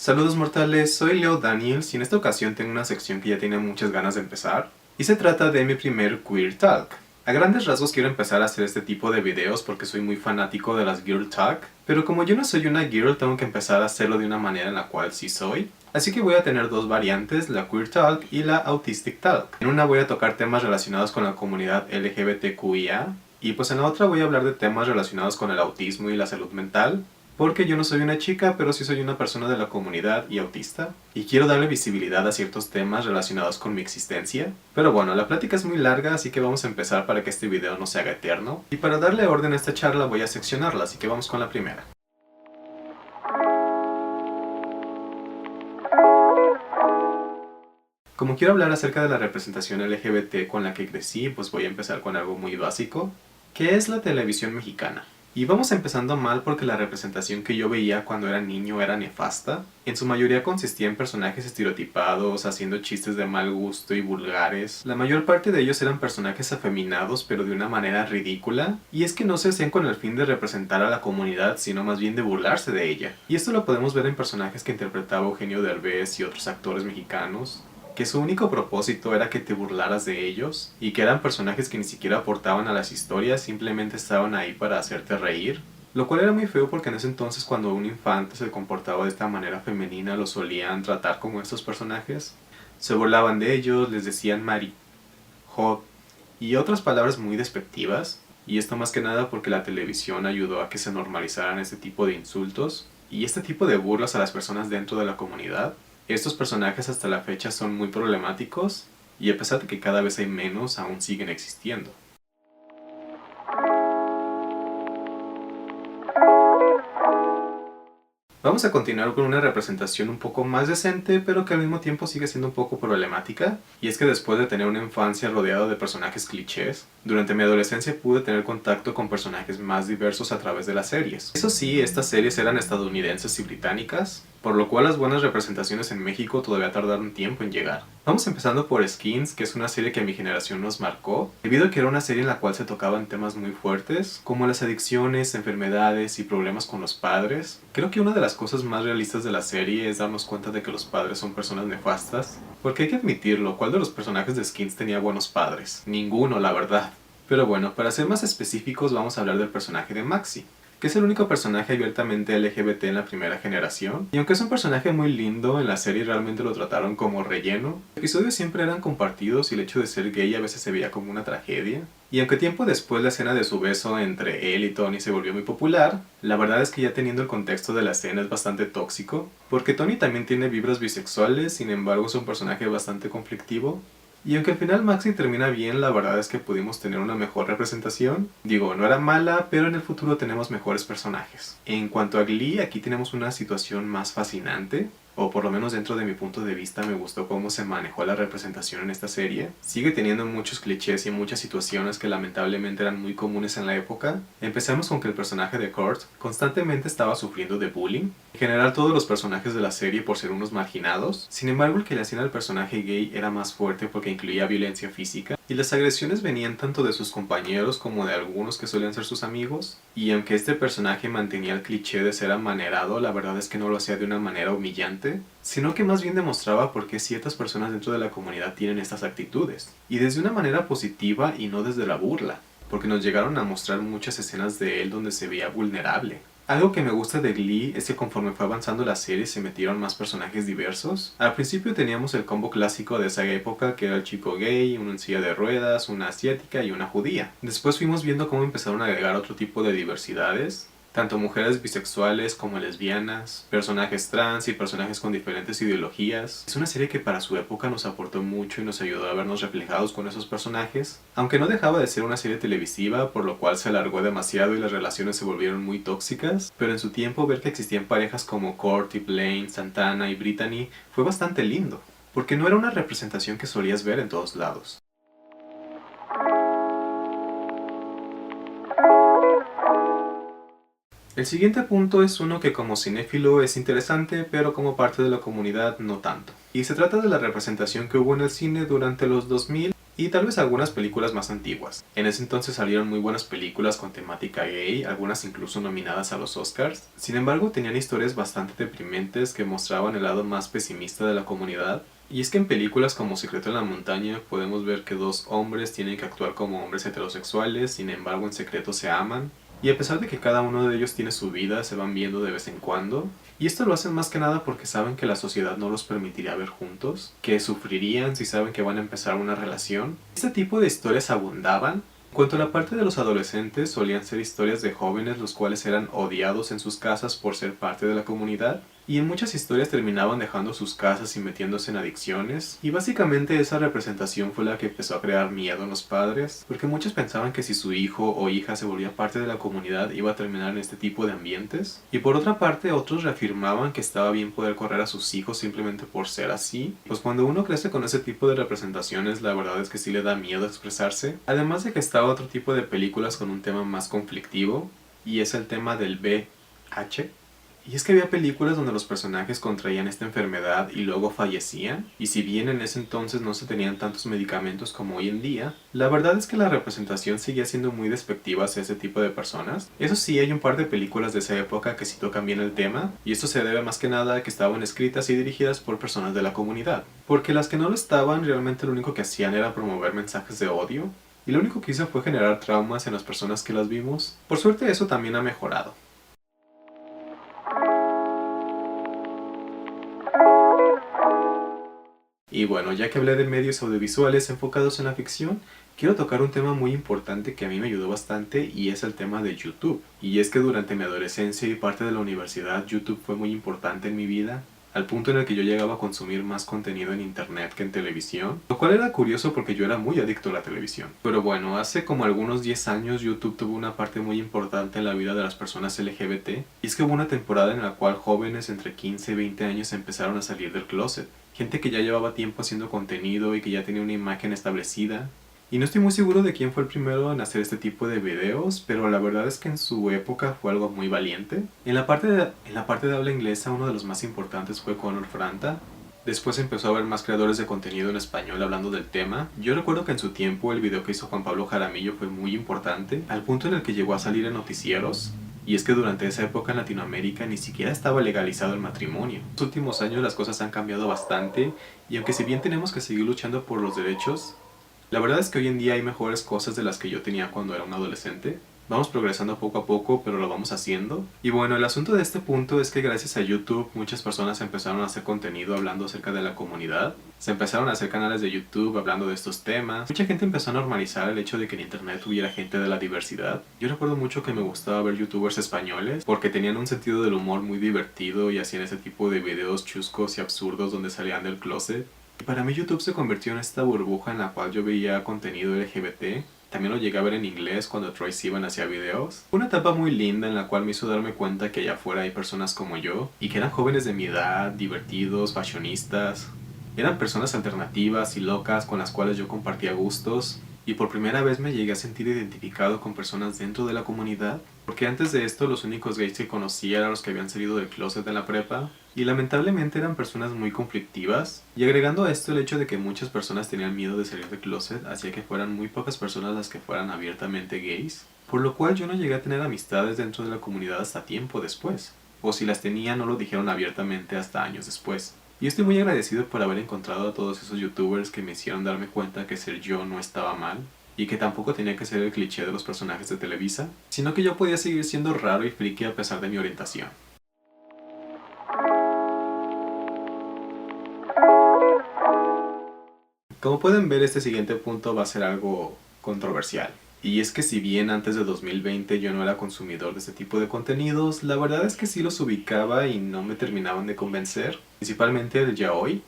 Saludos mortales, soy Leo Daniels y en esta ocasión tengo una sección que ya tiene muchas ganas de empezar. Y se trata de mi primer Queer Talk. A grandes rasgos quiero empezar a hacer este tipo de videos porque soy muy fanático de las Girl Talk, pero como yo no soy una girl tengo que empezar a hacerlo de una manera en la cual sí soy. Así que voy a tener dos variantes, la Queer Talk y la Autistic Talk. En una voy a tocar temas relacionados con la comunidad LGBTQIA y pues en la otra voy a hablar de temas relacionados con el autismo y la salud mental. Porque yo no soy una chica, pero sí soy una persona de la comunidad y autista, y quiero darle visibilidad a ciertos temas relacionados con mi existencia. Pero bueno, la plática es muy larga, así que vamos a empezar para que este video no se haga eterno. Y para darle orden a esta charla voy a seccionarla, así que vamos con la primera. Como quiero hablar acerca de la representación LGBT con la que crecí, pues voy a empezar con algo muy básico, que es la televisión mexicana. Y vamos empezando mal porque la representación que yo veía cuando era niño era nefasta. En su mayoría consistía en personajes estereotipados, haciendo chistes de mal gusto y vulgares. La mayor parte de ellos eran personajes afeminados, pero de una manera ridícula. Y es que no se hacían con el fin de representar a la comunidad, sino más bien de burlarse de ella. Y esto lo podemos ver en personajes que interpretaba Eugenio Derbez y otros actores mexicanos, que su único propósito era que te burlaras de ellos, y que eran personajes que ni siquiera aportaban a las historias, simplemente estaban ahí para hacerte reír. Lo cual era muy feo porque en ese entonces cuando un infante se comportaba de esta manera femenina lo solían tratar como estos personajes. Se burlaban de ellos, les decían Mari, Hot y otras palabras muy despectivas, y esto más que nada porque la televisión ayudó a que se normalizaran este tipo de insultos y este tipo de burlas a las personas dentro de la comunidad. Estos personajes hasta la fecha son muy problemáticos y a pesar de que cada vez hay menos, aún siguen existiendo. Vamos a continuar con una representación un poco más decente, pero que al mismo tiempo sigue siendo un poco problemática. Y es que después de tener una infancia rodeada de personajes clichés, durante mi adolescencia pude tener contacto con personajes más diversos a través de las series. Eso sí, estas series eran estadounidenses y británicas, por lo cual las buenas representaciones en México todavía tardaron tiempo en llegar. Vamos empezando por Skins, que es una serie que a mi generación nos marcó, debido a que era una serie en la cual se tocaban temas muy fuertes, como las adicciones, enfermedades y problemas con los padres. Creo que una de las cosas más realistas de la serie es darnos cuenta de que los padres son personas nefastas, porque hay que admitirlo, ¿cuál de los personajes de Skins tenía buenos padres? Ninguno, la verdad. Pero bueno, para ser más específicos vamos a hablar del personaje de Maxi, que es el único personaje abiertamente LGBT en la primera generación, y aunque es un personaje muy lindo, en la serie realmente lo trataron como relleno. Los episodios siempre eran compartidos y el hecho de ser gay a veces se veía como una tragedia. Y aunque tiempo después la escena de su beso entre él y Tony se volvió muy popular, la verdad es que ya teniendo el contexto de la escena es bastante tóxico, porque Tony también tiene vibras bisexuales, sin embargo es un personaje bastante conflictivo. Y aunque al final Maxi termina bien, la verdad es que pudimos tener una mejor representación. Digo, no era mala, pero en el futuro tenemos mejores personajes. En cuanto a Glee, aquí tenemos una situación más fascinante, o por lo menos dentro de mi punto de vista me gustó cómo se manejó la representación en esta serie. Sigue teniendo muchos clichés y muchas situaciones que lamentablemente eran muy comunes en la época. Empezamos con que el personaje de Kurt constantemente estaba sufriendo de bullying. En general todos los personajes de la serie por ser unos marginados. Sin embargo el que le hacían al personaje gay era más fuerte porque incluía violencia física. Y las agresiones venían tanto de sus compañeros como de algunos que solían ser sus amigos. Y aunque este personaje mantenía el cliché de ser amanerado, la verdad es que no lo hacía de una manera humillante, sino que más bien demostraba por qué ciertas personas dentro de la comunidad tienen estas actitudes. Y desde una manera positiva y no desde la burla, porque nos llegaron a mostrar muchas escenas de él donde se veía vulnerable. Algo que me gusta de Glee es que conforme fue avanzando la serie se metieron más personajes diversos. Al principio teníamos el combo clásico de esa época que era el chico gay, uno en silla de ruedas, una asiática y una judía. Después fuimos viendo cómo empezaron a agregar otro tipo de diversidades, tanto mujeres bisexuales como lesbianas, personajes trans y personajes con diferentes ideologías. Es una serie que para su época nos aportó mucho y nos ayudó a vernos reflejados con esos personajes, aunque no dejaba de ser una serie televisiva, por lo cual se alargó demasiado y las relaciones se volvieron muy tóxicas, pero en su tiempo ver que existían parejas como Courtney, Blaine, Santana y Brittany fue bastante lindo, porque no era una representación que solías ver en todos lados. El siguiente punto es uno que como cinéfilo es interesante, pero como parte de la comunidad no tanto. Y se trata de la representación que hubo en el cine durante los 2000 y tal vez algunas películas más antiguas. En ese entonces salieron muy buenas películas con temática gay, algunas incluso nominadas a los Oscars. Sin embargo, tenían historias bastante deprimentes que mostraban el lado más pesimista de la comunidad. Y es que en películas como Secreto en la Montaña podemos ver que dos hombres tienen que actuar como hombres heterosexuales, sin embargo en secreto se aman. Y a pesar de que cada uno de ellos tiene su vida, se van viendo de vez en cuando. Y esto lo hacen más que nada porque saben que la sociedad no los permitiría ver juntos, que sufrirían si saben que van a empezar una relación. Este tipo de historias abundaban. En cuanto a la parte de los adolescentes, solían ser historias de jóvenes los cuales eran odiados en sus casas por ser parte de la comunidad. Y en muchas historias terminaban dejando sus casas y metiéndose en adicciones. Y básicamente esa representación fue la que empezó a crear miedo en los padres, porque muchos pensaban que si su hijo o hija se volvía parte de la comunidad iba a terminar en este tipo de ambientes. Y por otra parte, otros reafirmaban que estaba bien poder correr a sus hijos simplemente por ser así. Pues cuando uno crece con ese tipo de representaciones, la verdad es que sí le da miedo expresarse. Además de que estaba otro tipo de películas con un tema más conflictivo, y es el tema del VIH. Y es que había películas donde los personajes contraían esta enfermedad y luego fallecían, y si bien en ese entonces no se tenían tantos medicamentos como hoy en día, la verdad es que la representación seguía siendo muy despectiva hacia ese tipo de personas. Eso sí, hay un par de películas de esa época que sí tocan bien el tema, y esto se debe más que nada a que estaban escritas y dirigidas por personas de la comunidad, porque las que no lo estaban realmente lo único que hacían era promover mensajes de odio, y lo único que hizo fue generar traumas en las personas que las vimos. Por suerte eso también ha mejorado. Y bueno, ya que hablé de medios audiovisuales enfocados en la ficción, quiero tocar un tema muy importante que a mí me ayudó bastante y es el tema de YouTube. Y es que durante mi adolescencia y parte de la universidad, YouTube fue muy importante en mi vida, al punto en el que yo llegaba a consumir más contenido en internet que en televisión, lo cual era curioso porque yo era muy adicto a la televisión. Pero bueno, hace como algunos 10 años YouTube tuvo una parte muy importante en la vida de las personas LGBT, y es que hubo una temporada en la cual jóvenes entre 15 y 20 años empezaron a salir del closet. Gente que ya llevaba tiempo haciendo contenido y que ya tenía una imagen establecida. Y no estoy muy seguro de quién fue el primero en hacer este tipo de videos, pero la verdad es que en su época fue algo muy valiente. En la parte de habla inglesa, uno de los más importantes fue Conor Franta. Después empezó a haber más creadores de contenido en español hablando del tema. Yo recuerdo que en su tiempo el video que hizo Juan Pablo Jaramillo fue muy importante, al punto en el que llegó a salir en noticieros. Y es que durante esa época en Latinoamérica ni siquiera estaba legalizado el matrimonio. En los últimos años las cosas han cambiado bastante, y aunque si bien tenemos que seguir luchando por los derechos, la verdad es que hoy en día hay mejores cosas de las que yo tenía cuando era un adolescente. Vamos progresando poco a poco, pero lo vamos haciendo. Y bueno, el asunto de este punto es que gracias a YouTube muchas personas empezaron a hacer contenido hablando acerca de la comunidad. Se empezaron a hacer canales de YouTube hablando de estos temas. Mucha gente empezó a normalizar el hecho de que en internet hubiera gente de la diversidad. Yo recuerdo mucho que me gustaba ver youtubers españoles porque tenían un sentido del humor muy divertido y hacían ese tipo de videos chuscos y absurdos donde salían del closet. Y para mí YouTube se convirtió en esta burbuja en la cual yo veía contenido LGBT. También lo llegué a ver en inglés cuando Troye Sivan hacía videos. Fue una etapa muy linda en la cual me hizo darme cuenta que allá afuera hay personas como yo, y que eran jóvenes de mi edad, divertidos, fashionistas. Eran personas alternativas y locas con las cuales yo compartía gustos. Y por primera vez me llegué a sentir identificado con personas dentro de la comunidad, porque antes de esto los únicos gays que conocía eran los que habían salido del closet en la prepa, y lamentablemente eran personas muy conflictivas, y agregando a esto el hecho de que muchas personas tenían miedo de salir del closet hacía que fueran muy pocas personas las que fueran abiertamente gays, por lo cual yo no llegué a tener amistades dentro de la comunidad hasta tiempo después, o si las tenía no lo dijeron abiertamente hasta años después. Y estoy muy agradecido por haber encontrado a todos esos youtubers que me hicieron darme cuenta que ser yo no estaba mal, y que tampoco tenía que ser el cliché de los personajes de Televisa, sino que yo podía seguir siendo raro y friki a pesar de mi orientación. Como pueden ver, este siguiente punto va a ser algo controversial. Y es que si bien antes de 2020 yo no era consumidor de este tipo de contenidos, la verdad es que sí los ubicaba y no me terminaban de convencer, principalmente el yaoi.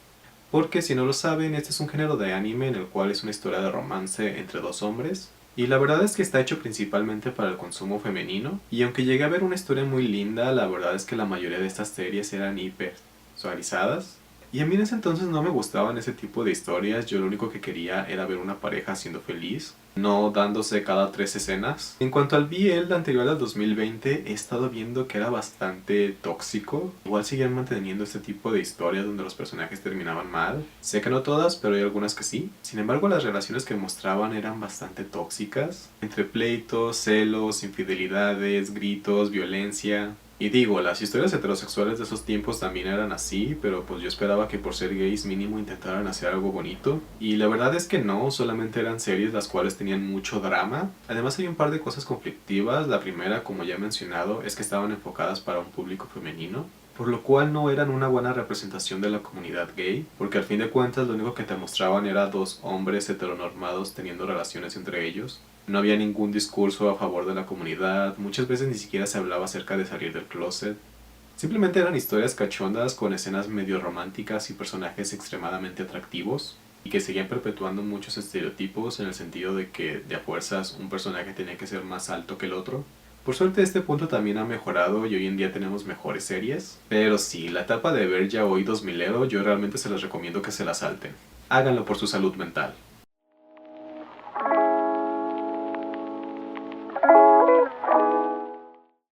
Porque si no lo saben, este es un género de anime en el cual es una historia de romance entre dos hombres. Y la verdad es que está hecho principalmente para el consumo femenino. Y aunque llegué a ver una historia muy linda, la verdad es que la mayoría de estas series eran hiper sexualizadas. Y a mí en ese entonces no me gustaban ese tipo de historias, yo lo único que quería era ver una pareja siendo feliz, no dándose cada 3 escenas. En cuanto al BL anterior al 2020, he estado viendo que era bastante tóxico. Igual seguían manteniendo este tipo de historias donde los personajes terminaban mal. Sé que no todas, pero hay algunas que sí. Sin embargo, las relaciones que mostraban eran bastante tóxicas, entre pleitos, celos, infidelidades, gritos, violencia. Y digo, las historias heterosexuales de esos tiempos también eran así, pero pues yo esperaba que por ser gays mínimo intentaran hacer algo bonito. Y la verdad es que no, solamente eran series las cuales tenían mucho drama. Además hay un par de cosas conflictivas. La primera, como ya he mencionado, es que estaban enfocadas para un público femenino, por lo cual no eran una buena representación de la comunidad gay, porque al fin de cuentas lo único que te mostraban era dos hombres heteronormados teniendo relaciones entre ellos. No había ningún discurso a favor de la comunidad, muchas veces ni siquiera se hablaba acerca de salir del closet. Simplemente eran historias cachondas con escenas medio románticas y personajes extremadamente atractivos, y que seguían perpetuando muchos estereotipos en el sentido de que de a fuerzas un personaje tenía que ser más alto que el otro. Por suerte este punto también ha mejorado y hoy en día tenemos mejores series, pero sí, la etapa de ver ya hoy 2000ero yo realmente se les recomiendo que se la salten. Háganlo por su salud mental.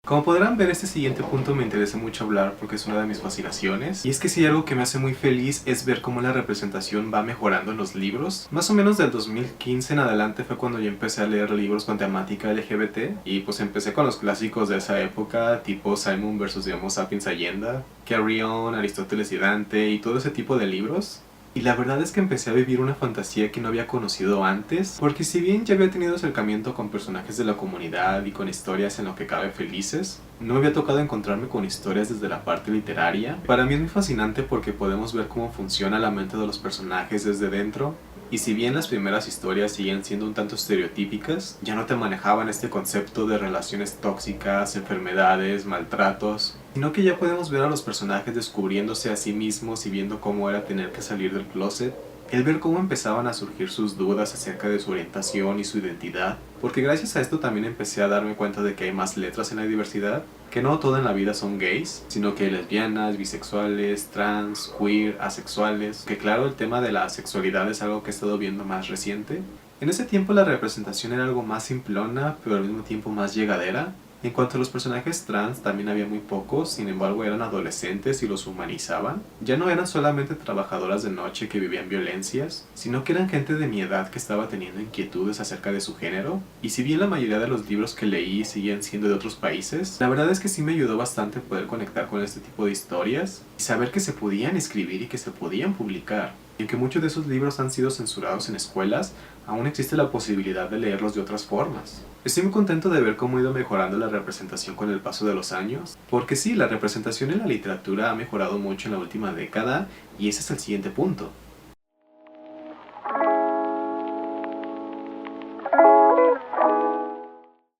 Como podrán ver, este siguiente punto me interesa mucho hablar porque es una de mis fascinaciones. Y es que si algo que me hace muy feliz es ver cómo la representación va mejorando en los libros. Más o menos del 2015 en adelante fue cuando yo empecé a leer libros con temática LGBT. Y pues empecé con los clásicos de esa época, tipo Simon vs. Homo Sapiens Allenda, Carry On, Aristóteles y Dante y todo ese tipo de libros. Y la verdad es que empecé a vivir una fantasía que no había conocido antes, porque si bien ya había tenido acercamiento con personajes de la comunidad y con historias en lo que cabe felices, no me había tocado encontrarme con historias desde la parte literaria. Para mí es muy fascinante porque podemos ver cómo funciona la mente de los personajes desde dentro. Y si bien las primeras historias siguen siendo un tanto estereotípicas, ya no te manejaban este concepto de relaciones tóxicas, enfermedades, maltratos, sino que ya podemos ver a los personajes descubriéndose a sí mismos y viendo cómo era tener que salir del closet. El ver cómo empezaban a surgir sus dudas acerca de su orientación y su identidad, porque gracias a esto también empecé a darme cuenta de que hay más letras en la diversidad, que no todo en la vida son gays, sino que hay lesbianas, bisexuales, trans, queer, asexuales, que claro, el tema de la sexualidad es algo que he estado viendo más reciente. En ese tiempo la representación era algo más simplona, pero al mismo tiempo más llegadera. En cuanto a los personajes trans, también había muy pocos, sin embargo eran adolescentes y los humanizaban. Ya no eran solamente trabajadoras de noche que vivían violencias, sino que eran gente de mi edad que estaba teniendo inquietudes acerca de su género. Y si bien la mayoría de los libros que leí siguen siendo de otros países, la verdad es que sí me ayudó bastante poder conectar con este tipo de historias y saber que se podían escribir y que se podían publicar. Y aunque muchos de esos libros han sido censurados en escuelas, aún existe la posibilidad de leerlos de otras formas. Estoy muy contento de ver cómo ha ido mejorando la representación con el paso de los años, porque sí, la representación en la literatura ha mejorado mucho en la última década, y ese es el siguiente punto.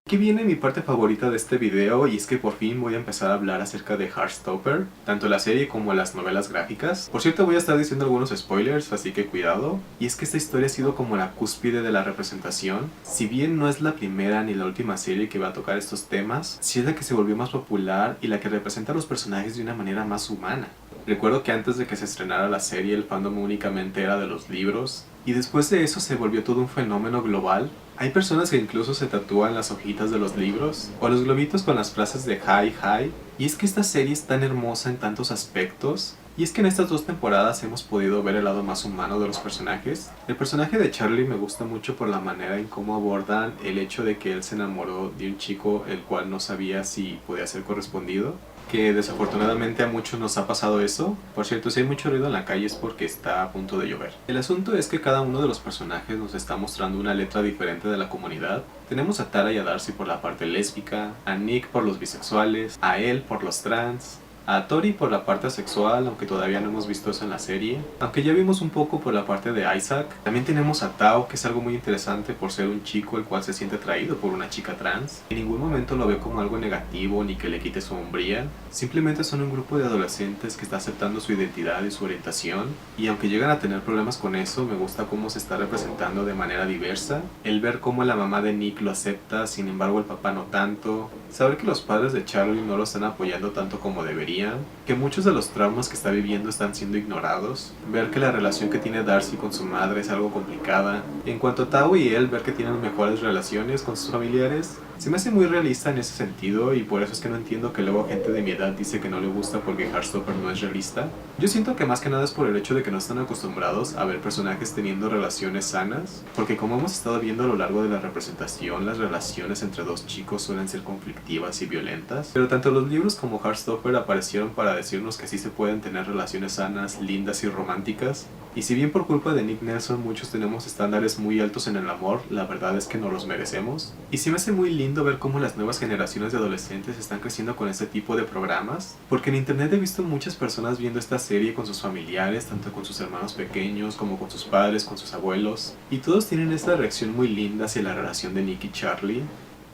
Aquí viene mi parte favorita de este video, y es que por fin voy a empezar a hablar acerca de Heartstopper, tanto la serie como las novelas gráficas. Por cierto, voy a estar diciendo algunos spoilers, así que cuidado. Y es que esta historia ha sido como la cúspide de la representación. Si bien no es la primera ni la última serie que va a tocar estos temas, sí es la que se volvió más popular y la que representa a los personajes de una manera más humana. Recuerdo que antes de que se estrenara la serie el fandom únicamente era de los libros, y después de eso se volvió todo un fenómeno global. Hay personas que incluso se tatúan las hojitas de los libros, o los globitos con las frases de hi, hi. Y es que esta serie es tan hermosa en tantos aspectos, y es que en estas 2 temporadas hemos podido ver el lado más humano de los personajes. El personaje de Charlie me gusta mucho por la manera en cómo abordan el hecho de que él se enamoró de un chico el cual no sabía si podía ser correspondido, que desafortunadamente a muchos nos ha pasado eso. Por cierto, si hay mucho ruido en la calle es porque está a punto de llover. El asunto es que cada uno de los personajes nos está mostrando una letra diferente de la comunidad. Tenemos a Tara y a Darcy por la parte lésbica, a Nick por los bisexuales, a Elle por los trans, a Tori por la parte asexual, aunque todavía no hemos visto eso en la serie, aunque ya vimos un poco por la parte de Isaac. También tenemos a Tao, que es algo muy interesante por ser un chico el cual se siente atraído por una chica trans. En ningún momento lo ve como algo negativo ni que le quite su hombría, simplemente son un grupo de adolescentes que está aceptando su identidad y su orientación, y aunque llegan a tener problemas con eso, me gusta cómo se está representando de manera diversa. El ver cómo la mamá de Nick lo acepta, sin embargo el papá no tanto, saber que los padres de Charlie no lo están apoyando tanto como deberían, Liam, que muchos de los traumas que está viviendo están siendo ignorados, ver que la relación que tiene Darcy con su madre es algo complicada. En cuanto a Tao y él, ver que tienen mejores relaciones con sus familiares, se me hace muy realista en ese sentido, y por eso es que no entiendo que luego gente de mi edad dice que no le gusta porque Heartstopper no es realista. Yo siento que más que nada es por el hecho de que no están acostumbrados a ver personajes teniendo relaciones sanas, porque como hemos estado viendo a lo largo de la representación, las relaciones entre dos chicos suelen ser conflictivas y violentas, pero tanto los libros como Heartstopper aparecieron para decirnos que sí se pueden tener relaciones sanas, lindas y románticas, y si bien por culpa de Nick Nelson muchos tenemos estándares muy altos en el amor, la verdad es que no los merecemos. Y sí me hace muy lindo ver cómo las nuevas generaciones de adolescentes están creciendo con este tipo de programas, porque en internet he visto muchas personas viendo esta serie con sus familiares, tanto con sus hermanos pequeños como con sus padres, con sus abuelos, y todos tienen esta reacción muy linda hacia la relación de Nick y Charlie,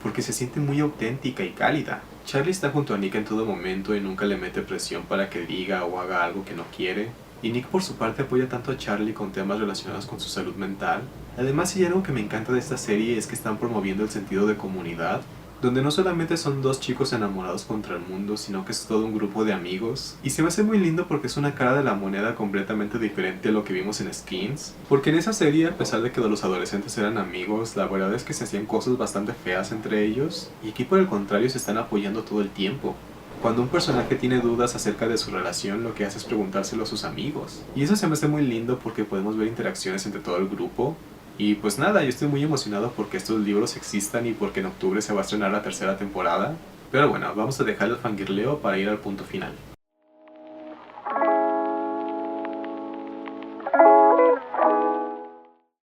porque se siente muy auténtica y cálida. Charlie está junto a Nick en todo momento y nunca le mete presión para que diga o haga algo que no quiere. Y Nick por su parte apoya tanto a Charlie con temas relacionados con su salud mental. Además, si hay algo que me encanta de esta serie es que están promoviendo el sentido de comunidad, donde no solamente son dos chicos enamorados contra el mundo, sino que es todo un grupo de amigos. Y se me hace muy lindo porque es una cara de la moneda completamente diferente a lo que vimos en Skins. Porque en esa serie, a pesar de que los adolescentes eran amigos, la verdad es que se hacían cosas bastante feas entre ellos, y aquí por el contrario se están apoyando todo el tiempo. Cuando un personaje tiene dudas acerca de su relación, lo que hace es preguntárselo a sus amigos. Y eso se me hace muy lindo porque podemos ver interacciones entre todo el grupo. Y pues nada, yo estoy muy emocionado porque estos libros existan y porque en octubre se va a estrenar la tercera temporada. Pero bueno, vamos a dejar el fangirleo para ir al punto final.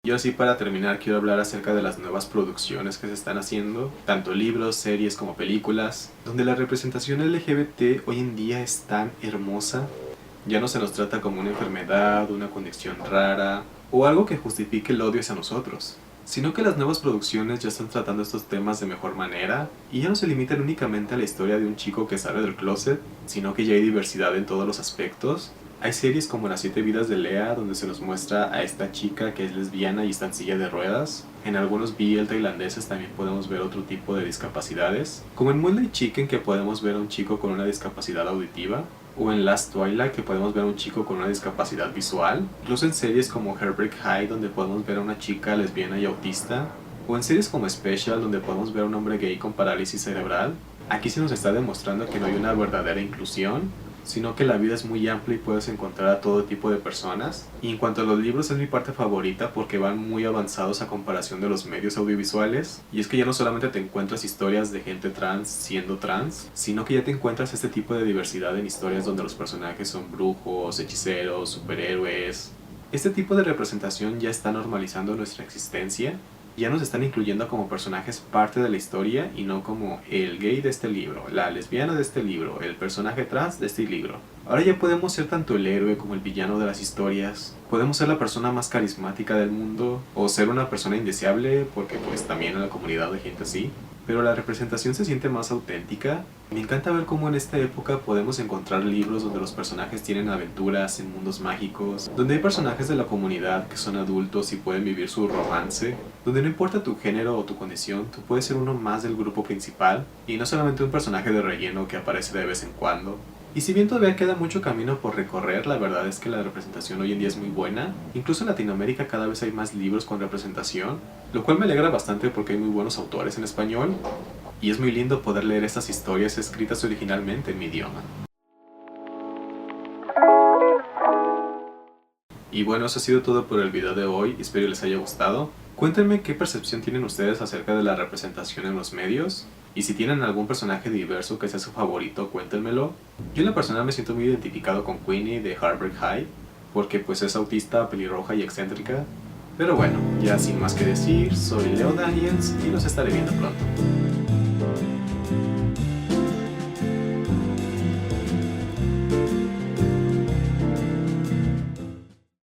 Y así para terminar quiero hablar acerca de las nuevas producciones que se están haciendo, tanto libros, series como películas, donde la representación LGBT hoy en día es tan hermosa. Ya no se nos trata como una enfermedad, una condición rara o algo que justifique el odio hacia nosotros, sino que las nuevas producciones ya están tratando estos temas de mejor manera y ya no se limitan únicamente a la historia de un chico que sale del closet, sino que ya hay diversidad en todos los aspectos. Hay series como Las 7 vidas de Lea, donde se nos muestra a esta chica que es lesbiana y está en silla de ruedas. En algunos BL tailandeses también podemos ver otro tipo de discapacidades, como en Moonlight Chicken, que podemos ver a un chico con una discapacidad auditiva, o en Last Twilight, que podemos ver a un chico con una discapacidad visual, incluso en series como Heartbreak High, donde podemos ver a una chica lesbiana y autista, o en series como Special, donde podemos ver a un hombre gay con parálisis cerebral. Aquí se nos está demostrando que no hay una verdadera inclusión, sino que la vida es muy amplia y puedes encontrar a todo tipo de personas. Y en cuanto a los libros, es mi parte favorita porque van muy avanzados a comparación de los medios audiovisuales, y es que ya no solamente te encuentras historias de gente trans siendo trans, sino que ya te encuentras este tipo de diversidad en historias donde los personajes son brujos, hechiceros, superhéroes. Este tipo de representación ya está normalizando nuestra existencia. Ya nos están incluyendo como personajes parte de la historia y no como el gay de este libro, la lesbiana de este libro, el personaje trans de este libro. Ahora ya podemos ser tanto el héroe como el villano de las historias. Podemos ser la persona más carismática del mundo o ser una persona indeseable, porque pues también en la comunidad hay gente así. Pero la representación se siente más auténtica. Me encanta ver cómo en esta época podemos encontrar libros donde los personajes tienen aventuras en mundos mágicos, donde hay personajes de la comunidad que son adultos y pueden vivir su romance, donde no importa tu género o tu condición, tú puedes ser uno más del grupo principal y no solamente un personaje de relleno que aparece de vez en cuando. Y si bien todavía queda mucho camino por recorrer, la verdad es que la representación hoy en día es muy buena. Incluso en Latinoamérica cada vez hay más libros con representación, lo cual me alegra bastante porque hay muy buenos autores en español, y es muy lindo poder leer estas historias escritas originalmente en mi idioma. Y bueno, eso ha sido todo por el video de hoy, espero les haya gustado. Cuéntenme qué percepción tienen ustedes acerca de la representación en los medios, y si tienen algún personaje diverso que sea su favorito, cuéntenmelo. Yo en lo personal me siento muy identificado con Queenie de Heartbreak High, porque pues es autista, pelirroja y excéntrica. Pero bueno, ya sin más que decir, soy Leo Daniels y nos estaré viendo pronto.